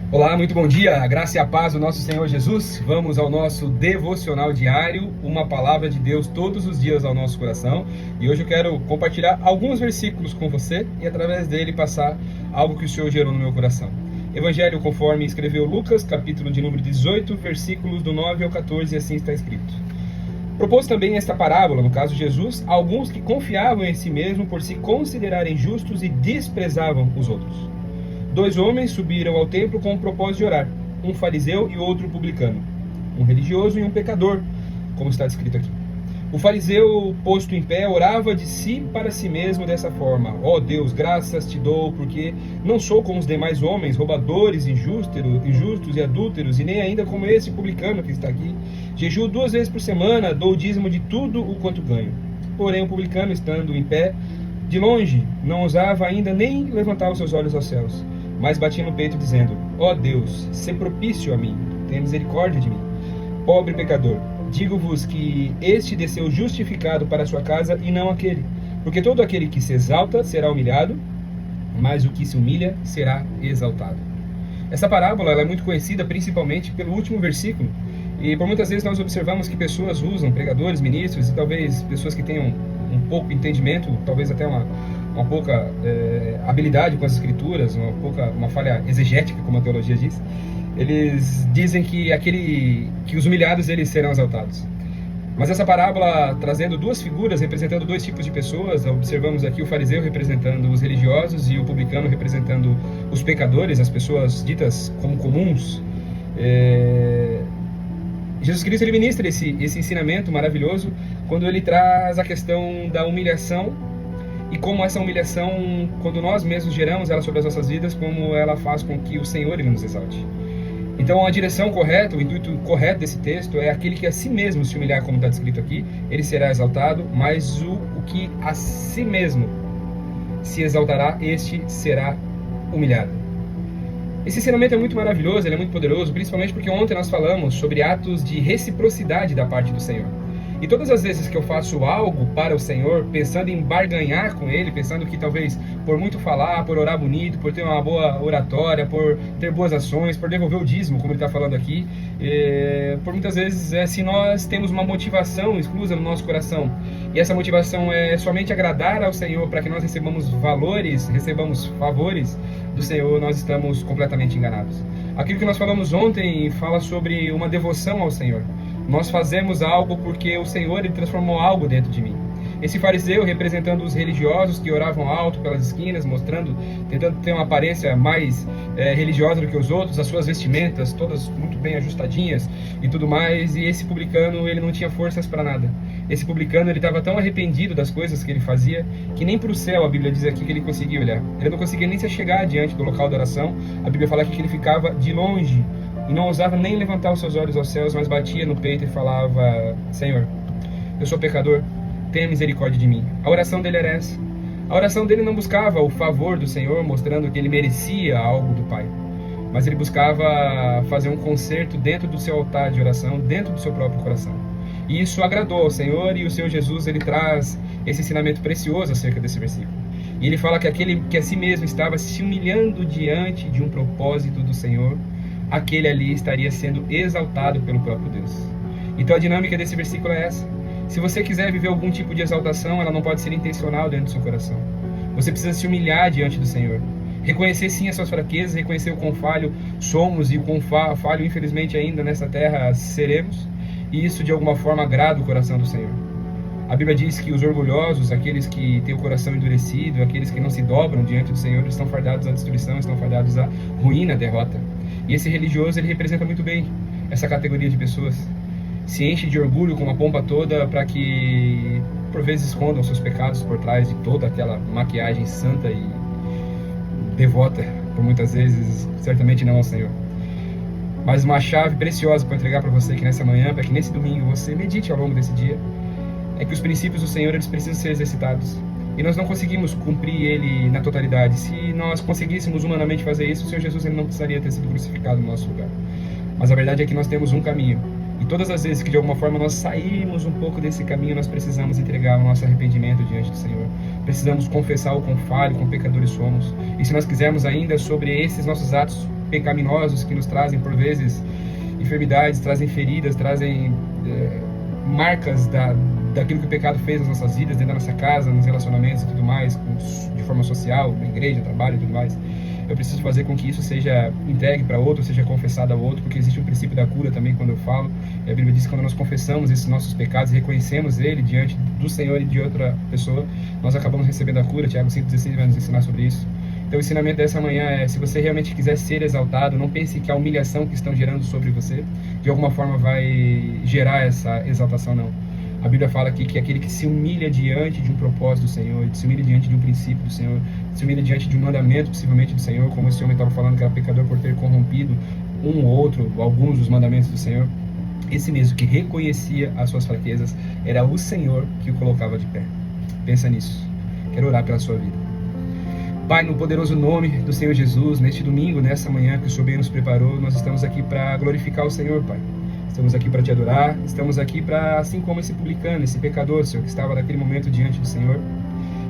Olá, muito bom dia, a graça e a paz do nosso Senhor Jesus. Vamos ao nosso devocional diário, uma palavra de Deus todos os dias ao nosso coração. E hoje eu quero compartilhar alguns versículos com você e através dele passar algo que o Senhor gerou no meu coração. Evangelho conforme escreveu Lucas, capítulo de número 18, versículos do 9 ao 14, e assim está escrito. Propôs também esta parábola, no caso de Jesus, a alguns que confiavam em si mesmo por se considerarem justos e desprezavam os outros. 2 homens subiram ao templo com o propósito de orar, um fariseu e outro publicano, um religioso e um pecador, como está escrito aqui. O fariseu, posto em pé, orava de si para si mesmo dessa forma: ó Deus, graças te dou, porque não sou como os demais homens, roubadores, injustos e adúlteros, e nem ainda como esse publicano que está aqui. Jejuo 2 vezes por semana, dou o dízimo de tudo o quanto ganho. Porém, o publicano, estando em pé, de longe, não ousava ainda nem levantar os seus olhos aos céus, mas batia no peito dizendo: ó Deus, sê propício a mim, tenha misericórdia de mim, pobre pecador. Digo-vos que este desceu justificado para a sua casa e não aquele. Porque todo aquele que se exalta será humilhado, mas o que se humilha será exaltado. Essa parábola ela é muito conhecida principalmente pelo último versículo. E por muitas vezes nós observamos que pessoas usam, pregadores, ministros e talvez pessoas que tenham um pouco entendimento, talvez até uma pouca habilidade com as escrituras, uma falha exegética, como a teologia diz. Eles dizem que os humilhados eles serão exaltados. Mas essa parábola, trazendo 2 figuras representando 2 tipos de pessoas, observamos aqui o fariseu representando os religiosos e o publicano representando os pecadores, as pessoas ditas como comuns. Jesus Cristo ele ministra esse ensinamento maravilhoso quando ele traz a questão da humilhação e como essa humilhação, quando nós mesmos geramos ela sobre as nossas vidas, como ela faz com que o Senhor ele nos exalte. Então a direção correta, o intuito correto desse texto é aquele que a si mesmo se humilhar, como está descrito aqui, ele será exaltado, mas o que a si mesmo se exaltará, este será humilhado. Esse ensinamento é muito maravilhoso, ele é muito poderoso, principalmente porque ontem nós falamos sobre atos de reciprocidade da parte do Senhor. E todas as vezes que eu faço algo para o Senhor, pensando em barganhar com Ele, pensando que talvez por muito falar, por orar bonito, por ter uma boa oratória, por ter boas ações, por devolver o dízimo, como ele está falando aqui, por muitas vezes se nós temos uma motivação exclusa no nosso coração, e essa motivação é somente agradar ao Senhor para que nós recebamos favores do Senhor, nós estamos completamente enganados. Aquilo que nós falamos ontem fala sobre uma devoção ao Senhor. Nós fazemos algo porque o Senhor ele transformou algo dentro de mim. Esse fariseu representando os religiosos que oravam alto pelas esquinas, tentando ter uma aparência mais religiosa do que os outros, as suas vestimentas todas muito bem ajustadinhas e tudo mais. E esse publicano ele não tinha forças para nada. Esse publicano ele estava tão arrependido das coisas que ele fazia que nem para o céu a Bíblia diz aqui que ele conseguia olhar. Ele não conseguia nem se chegar diante do local da oração. A Bíblia fala aqui que ele ficava de longe e não ousava nem levantar os seus olhos aos céus, mas batia no peito e falava: Senhor, eu sou pecador, tenha misericórdia de mim. A oração dele era essa. A oração dele não buscava o favor do Senhor, mostrando que ele merecia algo do Pai, mas ele buscava fazer um concerto dentro do seu altar de oração, dentro do seu próprio coração. E isso agradou ao Senhor, e o Senhor Jesus ele traz esse ensinamento precioso acerca desse versículo. E ele fala que aquele que a si mesmo estava se humilhando diante de um propósito do Senhor, aquele ali estaria sendo exaltado pelo próprio Deus. Então a dinâmica desse versículo é essa. Se você quiser viver algum tipo de exaltação, ela não pode ser intencional dentro do seu coração. Você precisa se humilhar diante do Senhor. Reconhecer sim as suas fraquezas, reconhecer o quão falho somos e o quão falho infelizmente ainda nessa terra seremos. E isso de alguma forma agrada o coração do Senhor. A Bíblia diz que os orgulhosos, aqueles que têm o coração endurecido, aqueles que não se dobram diante do Senhor, estão fardados à destruição, estão fardados à ruína, à derrota. E esse religioso, ele representa muito bem essa categoria de pessoas. Se enche de orgulho com uma pompa toda para que, por vezes, escondam seus pecados por trás de toda aquela maquiagem santa e devota, por muitas vezes, certamente não ao Senhor. Mas uma chave preciosa para entregar para você aqui nessa manhã, para que nesse domingo você medite ao longo desse dia, é que os princípios do Senhor eles precisam ser exercitados. E nós não conseguimos cumprir ele na totalidade. Se nós conseguíssemos humanamente fazer isso, o Senhor Jesus ele não precisaria ter sido crucificado no nosso lugar. Mas a verdade é que nós temos um caminho. E todas as vezes que de alguma forma nós sairmos um pouco desse caminho, nós precisamos entregar o nosso arrependimento diante do Senhor. Precisamos confessar o quão falho, quão pecadores somos. E se nós quisermos ainda sobre esses nossos atos pecaminosos que nos trazem, por vezes, enfermidades, trazem feridas, trazem marcas daquilo que o pecado fez nas nossas vidas, dentro da nossa casa, nos relacionamentos e tudo mais, de forma social, na igreja, trabalho e tudo mais. Eu preciso fazer com que isso seja entregue para outro, seja confessado ao outro, porque existe um princípio da cura também quando eu falo. E a Bíblia diz que quando nós confessamos esses nossos pecados e reconhecemos ele diante do Senhor e de outra pessoa, nós acabamos recebendo a cura. Tiago 5,16 vai nos ensinar sobre isso. Então o ensinamento dessa manhã é: se você realmente quiser ser exaltado, não pense que a humilhação que estão gerando sobre você, de alguma forma vai gerar essa exaltação, não. A Bíblia fala aqui que aquele que se humilha diante de um propósito do Senhor, se humilha diante de um princípio do Senhor, se humilha diante de um mandamento, possivelmente do Senhor, como esse homem estava falando que era pecador por ter corrompido um ou outro, alguns dos mandamentos do Senhor, esse mesmo que reconhecia as suas fraquezas, era o Senhor que o colocava de pé. Pensa nisso. Quero orar pela sua vida. Pai, no poderoso nome do Senhor Jesus, neste domingo, nessa manhã que o Senhor bem nos preparou, nós estamos aqui para glorificar o Senhor, Pai. Estamos aqui para te adorar, estamos aqui para, assim como esse publicano, esse pecador, Senhor, que estava naquele momento diante do Senhor,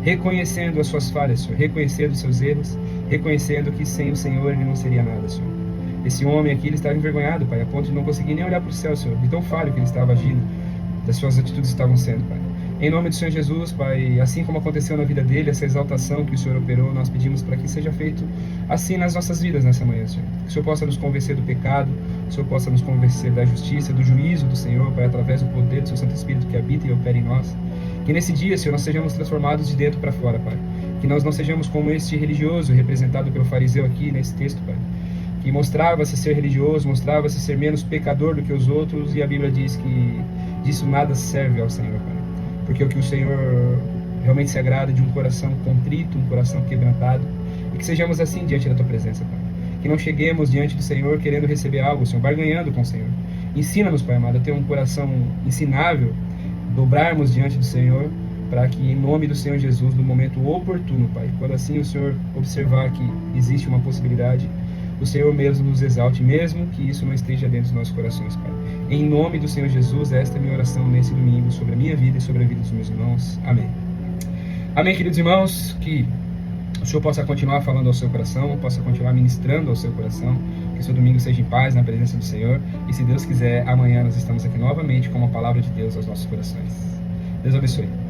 reconhecendo as suas falhas, Senhor, reconhecendo os seus erros, reconhecendo que sem o Senhor ele não seria nada, Senhor. Esse homem aqui, ele estava envergonhado, Pai, a ponto de não conseguir nem olhar para o céu, Senhor, de tão falho que ele estava agindo, das suas atitudes estavam sendo, Pai. Em nome do Senhor Jesus, Pai, assim como aconteceu na vida dele, essa exaltação que o Senhor operou, nós pedimos para que seja feito assim nas nossas vidas nessa manhã, Senhor. Que o Senhor possa nos convencer do pecado, que o Senhor possa nos convencer da justiça, do juízo do Senhor, Pai, através do poder do seu Santo Espírito que habita e opera em nós. Que nesse dia, Senhor, nós sejamos transformados de dentro para fora, Pai. Que nós não sejamos como este religioso representado pelo fariseu aqui nesse texto, Pai, que mostrava-se ser religioso, mostrava-se ser menos pecador do que os outros, e a Bíblia diz que disso nada serve ao Senhor, Pai. Porque o que o Senhor realmente se agrada de um coração contrito, um coração quebrantado, e que sejamos assim diante da Tua presença, Pai. Que não cheguemos diante do Senhor querendo receber algo, Senhor, barganhando com o Senhor. Ensina-nos, Pai amado, a ter um coração ensinável, dobrarmos diante do Senhor, para que em nome do Senhor Jesus, no momento oportuno, Pai, quando assim o Senhor observar que existe uma possibilidade, o Senhor mesmo nos exalte, mesmo que isso não esteja dentro dos nossos corações, Pai. Em nome do Senhor Jesus, esta é a minha oração nesse domingo, sobre a minha vida e sobre a vida dos meus irmãos. Amém. Amém, queridos irmãos, que o Senhor possa continuar falando ao seu coração, possa continuar ministrando ao seu coração, que o seu domingo seja em paz, na presença do Senhor, e se Deus quiser, amanhã nós estamos aqui novamente com uma palavra de Deus aos nossos corações. Deus abençoe.